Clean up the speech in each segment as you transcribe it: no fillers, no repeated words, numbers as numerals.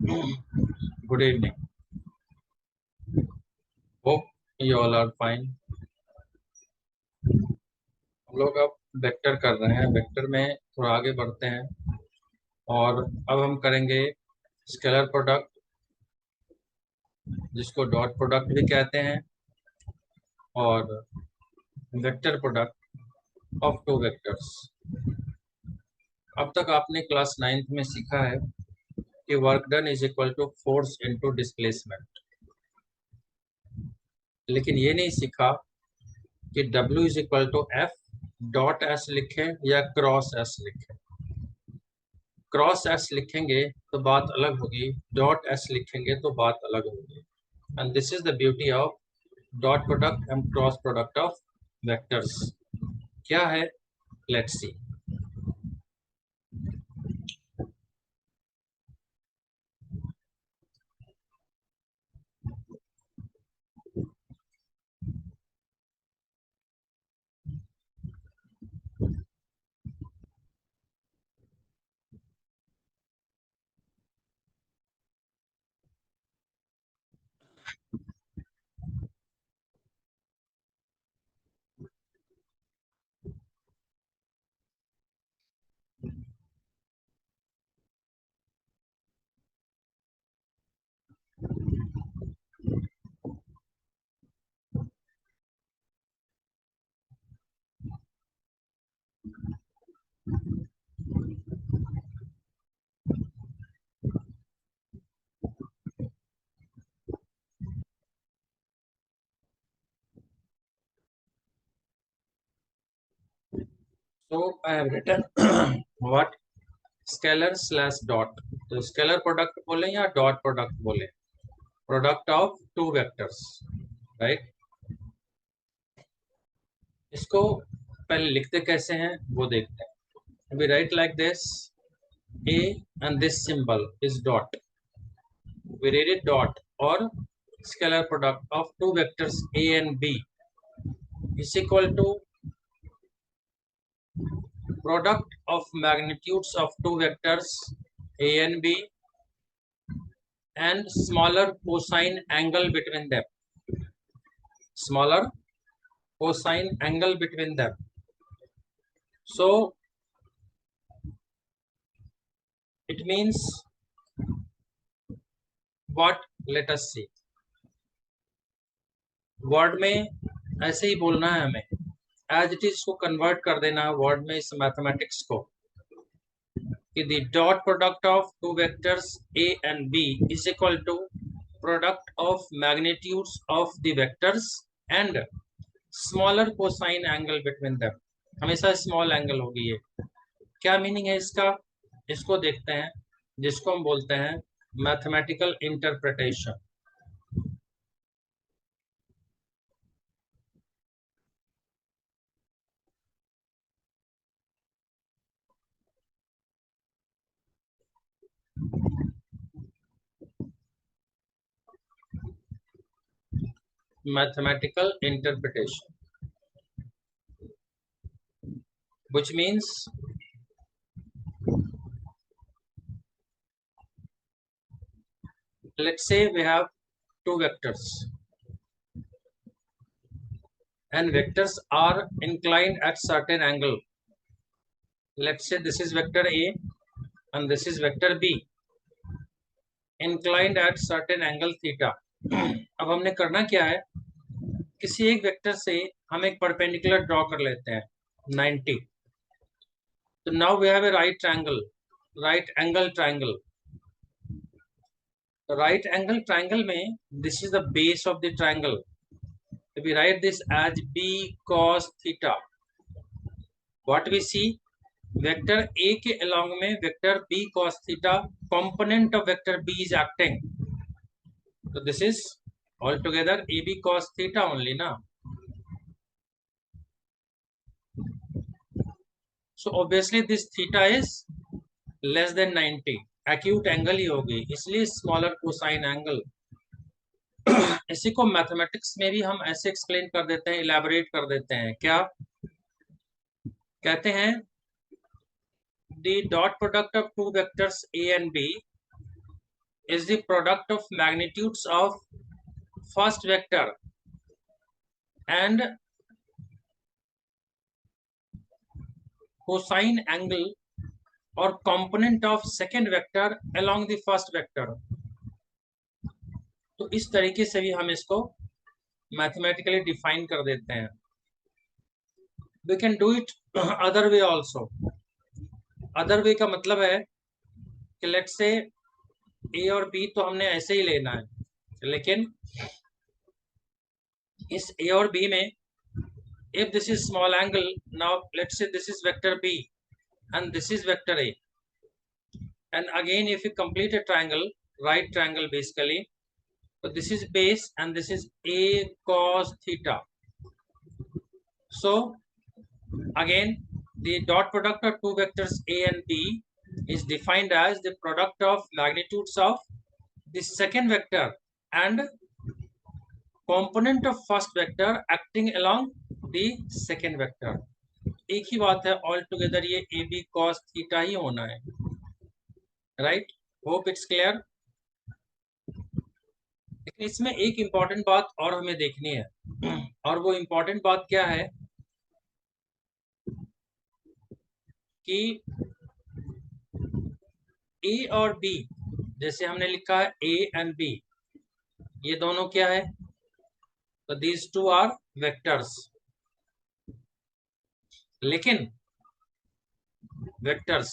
Good evening. Hope you all are fine. हम लोग अब वेक्टर कर रहे हैं। वेक्टर में थोड़ा आगे बढ़ते हैं और अब हम करेंगे स्केलर प्रोडक्ट, जिसको डॉट प्रोडक्ट भी कहते हैं, और vector product of two vectors. अब तक आपने क्लास 9th में सीखा है कि work done is equal to force into displacement, लेकिन ये नहीं सीखा कि W is equal to F dot S लिखें या क्रॉस एस लिखें। क्रॉस एस लिखेंगे तो बात अलग होगी, डॉट एस लिखेंगे तो बात अलग होगी। And this is the beauty of dot product and cross product of vectors. क्या है, let's see. So I have written what scalar slash dot. तो स्केलर प्रोडक्ट बोले या डॉट प्रोडक्ट बोले, product of two vectors, right. इसको पहले लिखते कैसे हैं वो देखते हैं। We write like this, a and this symbol is dot. We read it dot, or scalar product of two vectors a and b is equal to product of magnitudes of two vectors a and b and smaller cosine angle between them. Smaller cosine angle between them. So it means what? Let us see. Word में ऐसे ही बोलना है हमें, as it is को convert कर देना है word में इस मैथमेटिक्स को, कि the dot product of two vectors a and b is equal to product of magnitudes of the vectors and smaller cosine angle between them. हमेशा स्मॉल एंगल होगी ये। क्या मीनिंग है इसका, इसको देखते हैं, जिसको हम बोलते हैं mathematical interpretation. Mathematical interpretation which means let's say we have two vectors and vectors are inclined at certain angle. Let's say this is vector a and this is vector b, inclined at certain angle theta. अब हमने करना क्या है, किसी एक vector से हम एक परपेंडिकुलर ड्रॉ कर लेते हैं 90। तो now we have a right angle, right angle triangle. Right angle triangle में this is the base of the triangle. We write this as b cos theta. What we see, vector a के along में vector b cos theta component of vector b is acting. So this is altogether ab cos theta only na. So obviously this theta is less than 90, acute angle ही होगी, इसलिए smaller cosine angle। इसी को mathematics में भी हम ऐसे explain कर देते हैं, इलेबोरेट कर देते हैं। क्या कहते हैं, the dot product of two vectors a and b is the product of magnitudes of first vector and cosine angle or component of second vector along the first vector. तो इस तरीके से भी हम इसको मैथमेटिकली डिफाइन कर देते हैं. We can do it other way also. Other way का मतलब है कि लेट्स से ए और बी तो हमने ऐसे ही लेना है, लेकिन इस ए और बी में if this is small angle, now let's say this is vector b and this is vector a, and again if you complete a triangle, right triangle basically, so this is base and this is a cos theta. So again the dot product of two vectors a and b is defined as the product of magnitudes of the second vector and component of first vector acting along the second vector. एक ही बात है, all together ये ए B cos theta ही होना है, right. Hope it's clear. लेकिन इसमें एक important बात और हमें देखनी है, और वो इंपॉर्टेंट बात क्या है कि ए और बी, जैसे हमने लिखा है ए एंड बी, ये दोनों क्या है, तो दीज टू आर वेक्टर्स. लेकिन वेक्टर्स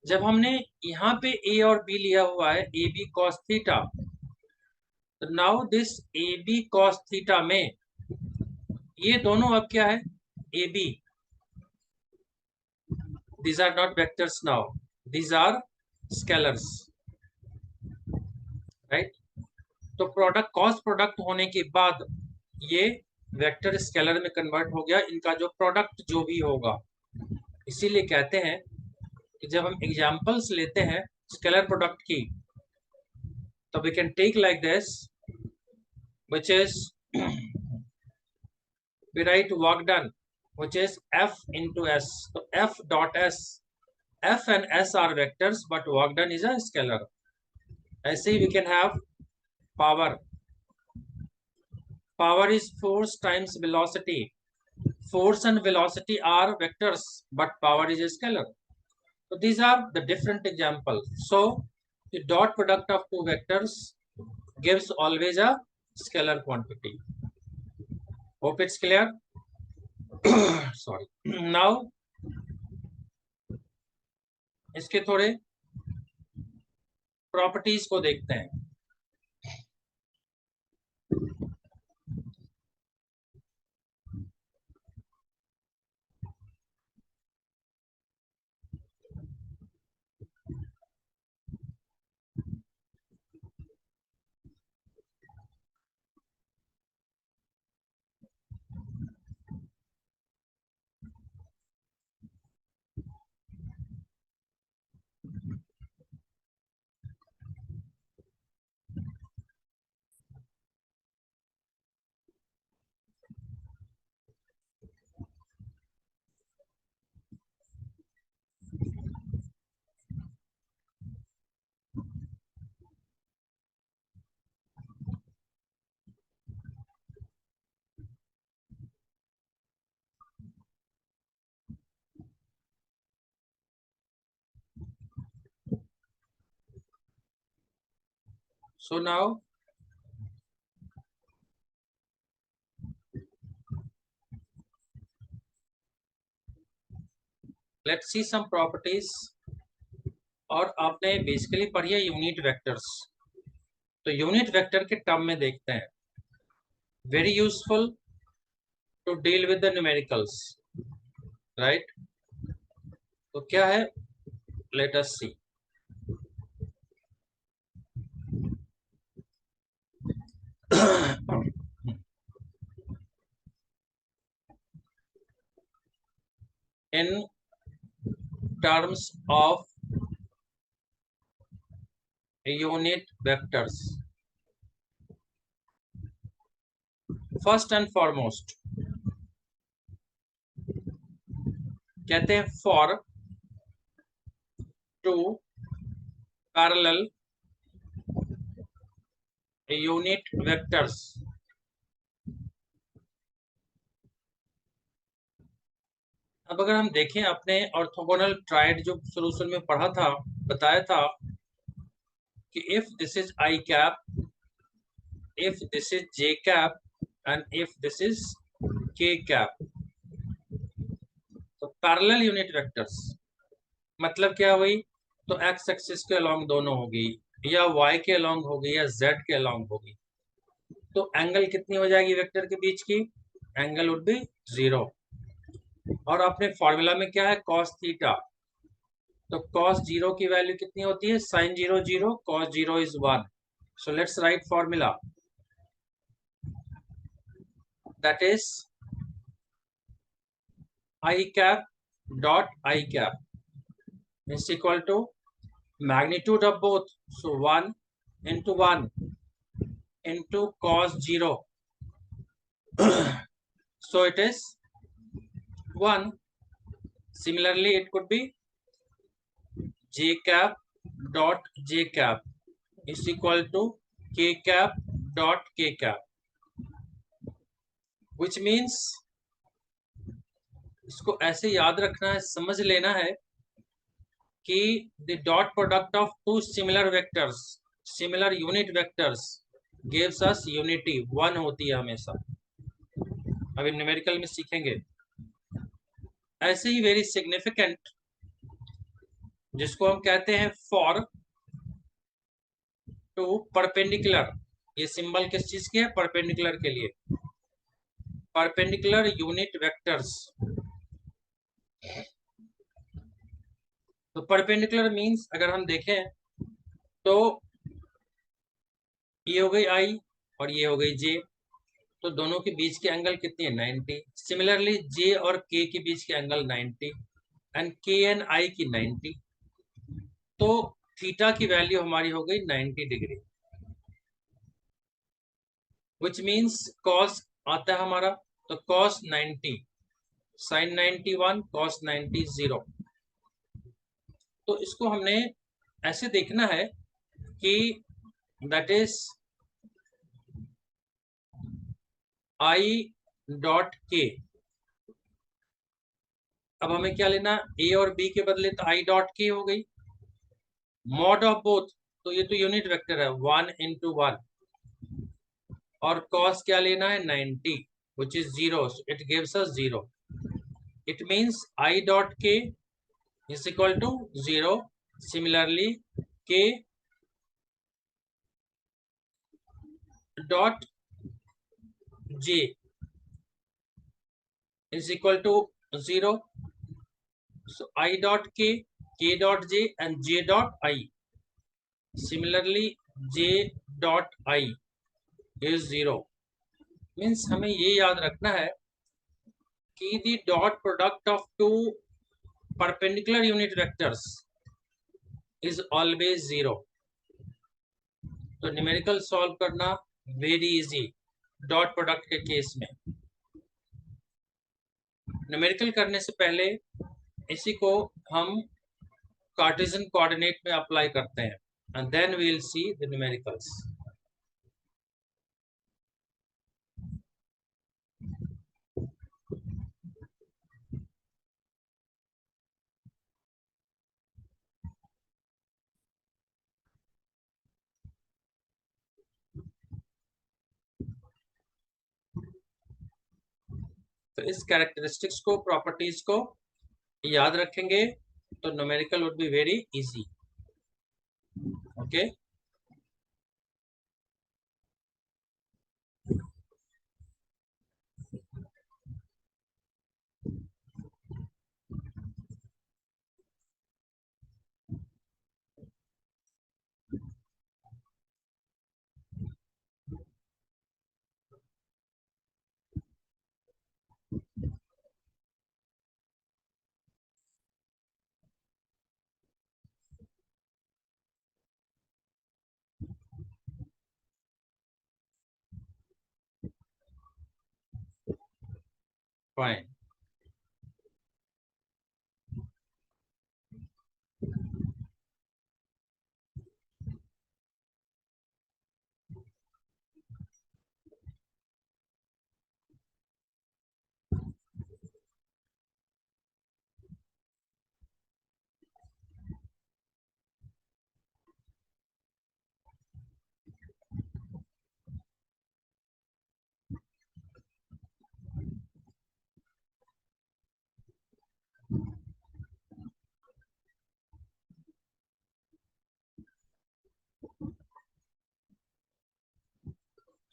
जब हमने यहाँ पे ए और बी लिया हुआ है ए बी कॉस थीटा, तो now this A B cos theta में ये दोनों अब क्या है, A B, these are not vectors now, these are scalars, right. तो प्रोडक्ट कॉस प्रोडक्ट होने के बाद ये वेक्टर स्केलर में कन्वर्ट हो गया, इनका जो प्रोडक्ट जो भी होगा. इसीलिए कहते हैं कि जब हम एग्जांपल्स लेते हैं स्केलर प्रोडक्ट की, तो we can take like this, which is we write work done which is f into s. So f dot s, f and s are vectors but work done is a scalar. ऐसे ही we can have power. Power is force times velocity. Force and velocity are vectors but power is a scalar. So these are the different examples. So the dot product of two vectors gives always a scalar quantity. Hope it's clear. Sorry. Now इसके थोड़े properties को देखते हैं. So now let's see some properties. और आपने basically पढ़ी है unit vectors, तो यूनिट वेक्टर के टर्म में देखते हैं. Very useful to deal with the numericals, right. तो क्या है, let us see. In terms of unit vectors, first and foremost कहते हैं for two parallel unit vectors. अब अगर हम देखें अपने ऑर्थोगोनल ट्रायड जो सॉल्यूशन में पढ़ा था, बताया था कि if this is I cap, if this is j cap and if this is k cap, तो पैरेलल यूनिट वेक्टर्स मतलब क्या हुई, तो एक्स एक्सिस के अलोंग दोनों होगी, या वाई के अलोंग होगी, या जेड के अलोंग होगी, तो एंगल कितनी हो जाएगी वेक्टर के बीच की, एंगल वुड बी 0। और अपने फॉर्मूला में क्या है, cos थीटा, तो cos 0 की वैल्यू कितनी होती है, sin 0 0, cos 0 is 1। so let's write formula, that is I cap dot I cap is equal to magnitude of both, so 1 into 1 into cos 0, so it is 1। similarly it could be j cap dot j cap is equal to k cap dot k cap, which means इसको ऐसे याद रखना है, समझ लेना है कि the dot product of two similar vectors, similar unit vectors gives us unity, 1 होती है हमेशा। अभी न्यूमेरिकल में सीखेंगे। ऐसे ही वेरी सिग्निफिकेंट, जिसको हम कहते हैं फॉर टू परपेंडिकुलर, ये सिंबल किस चीज के है, परपेंडिकुलर के लिए, परपेंडिकुलर यूनिट वेक्टर्स। तो परपेंडिकुलर मींस अगर हम देखें तो ये हो गई आई और ये हो गई जे, तो दोनों के बीच के एंगल कितनी है, 90। सिमिलरली जे और के के बीच के एंगल 90 एंड के एंड आई की 90, तो थीटा की वैल्यू हमारी हो गई 90 डिग्री, विच मींस कॉस आता है हमारा, तो कॉस 90, साइन 91, कॉस 90 0। तो इसको हमने ऐसे देखना है कि दैट इज आई डॉट के। अब हमें क्या लेना, ए और बी के बदले तो आई डॉट के हो गई, मॉड ऑफ बोथ, तो ये तो यूनिट वेक्टर है 1 into 1, और cos क्या लेना है 90, which is 0, so it gives us 0। it means I dot k is equal to 0। similarly k dot j is equal to 0, so I dot k dot j and j dot I, similarly j dot I is 0। Means हमें ये याद रखना है कि the dot product of two perpendicular unit vectors is always 0। तो numerical solve करना very easy dot product के case में। न्यूमेरिकल करने से पहले इसी को हम कार्टेशियन कोऑर्डिनेट में अप्लाई करते हैं, and then we will see the numericals. तो इस कैरेक्टरिस्टिक्स को, प्रॉपर्टीज को याद रखेंगे तो numerical would be very easy. Okay, fine.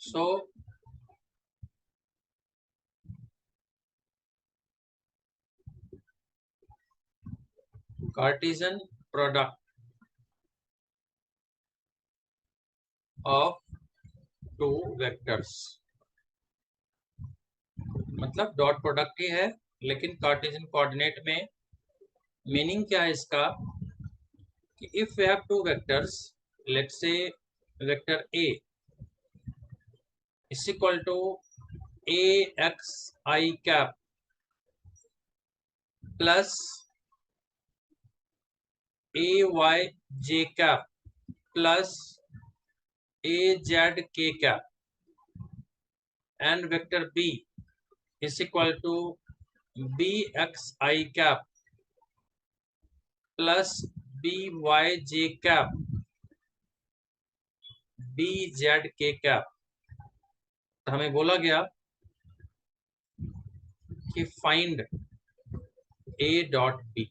So Cartesian product of two vectors, मतलब डॉट प्रोडक्ट ही है, लेकिन कार्टेशियन कोऑर्डिनेट में मीनिंग क्या है इसका कि if we have two vectors, let's say vector a is equal to axi cap plus ayj cap plus azk cap, and vector b is equal to bxi cap plus byj cap bzk cap, तो हमें बोला गया कि find a dot b.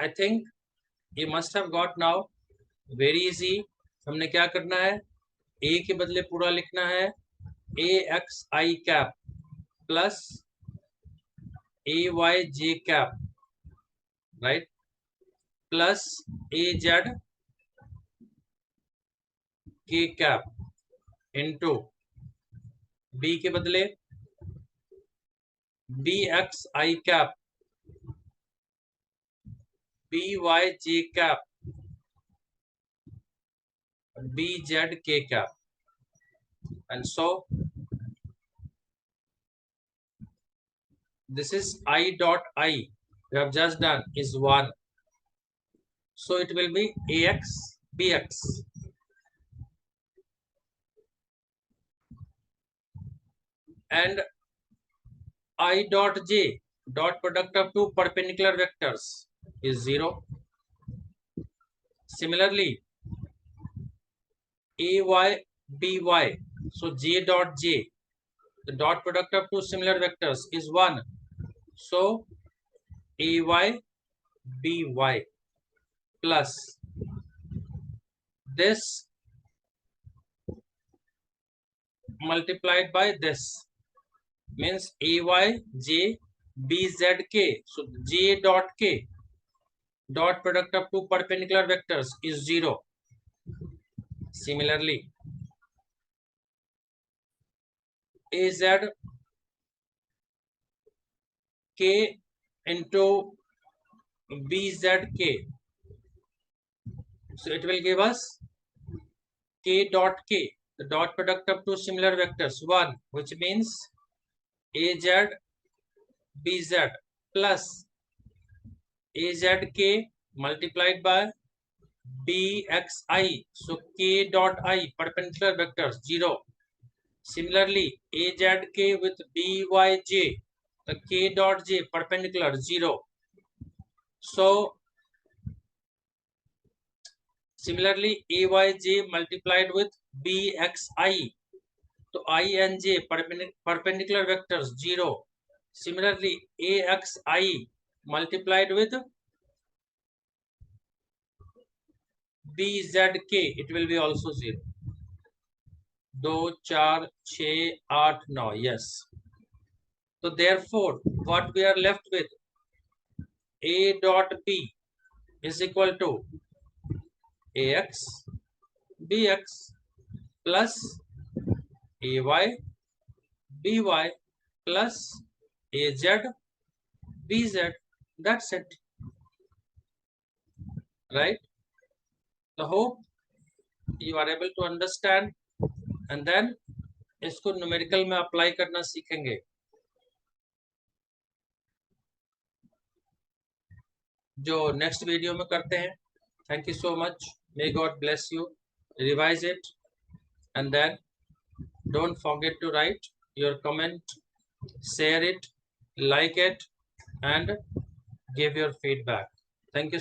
I think you must have got now, very easy. हमने क्या करना है, a के बदले पूरा लिखना है axi cap plus ayj cap, right, plus azk cap into b के बदले bxi cap byj cap bzk cap, and so this is I dot I we have just done is 1, so it will be ax bx, and I dot j, dot product of two perpendicular vectors, is 0. Similarly ay by, so j dot j, the dot product of two similar vectors is 1, so ay by plus this multiplied by this means ayj bzk, so j dot k, dot product of two perpendicular vectors, is 0. Similarly az k into bzk, so it will give us k dot k, the dot product of two similar vectors, 1, which means az bz plus azk multiplied by bxi, so k dot I, perpendicular vectors, 0. Similarly azk with byj, the k dot j, perpendicular, 0. So similarly ayj multiplied with bxi, so I and j perpendicular vectors, 0. Similarly axi multiplied with bzk, it will be also 0. 2 4 6 8 9, yes. So therefore what we are left with, a dot b is equal to ax bx plus ay by plus az bz, that's it, right? So hope you are able to understand, and then इसको numerical में apply करना सीखेंगे. जो next video में करते हैं. Thank you so much. May God bless you. Revise it and then don't forget to write your comment, share it, like it, and give your feedback. Thank you.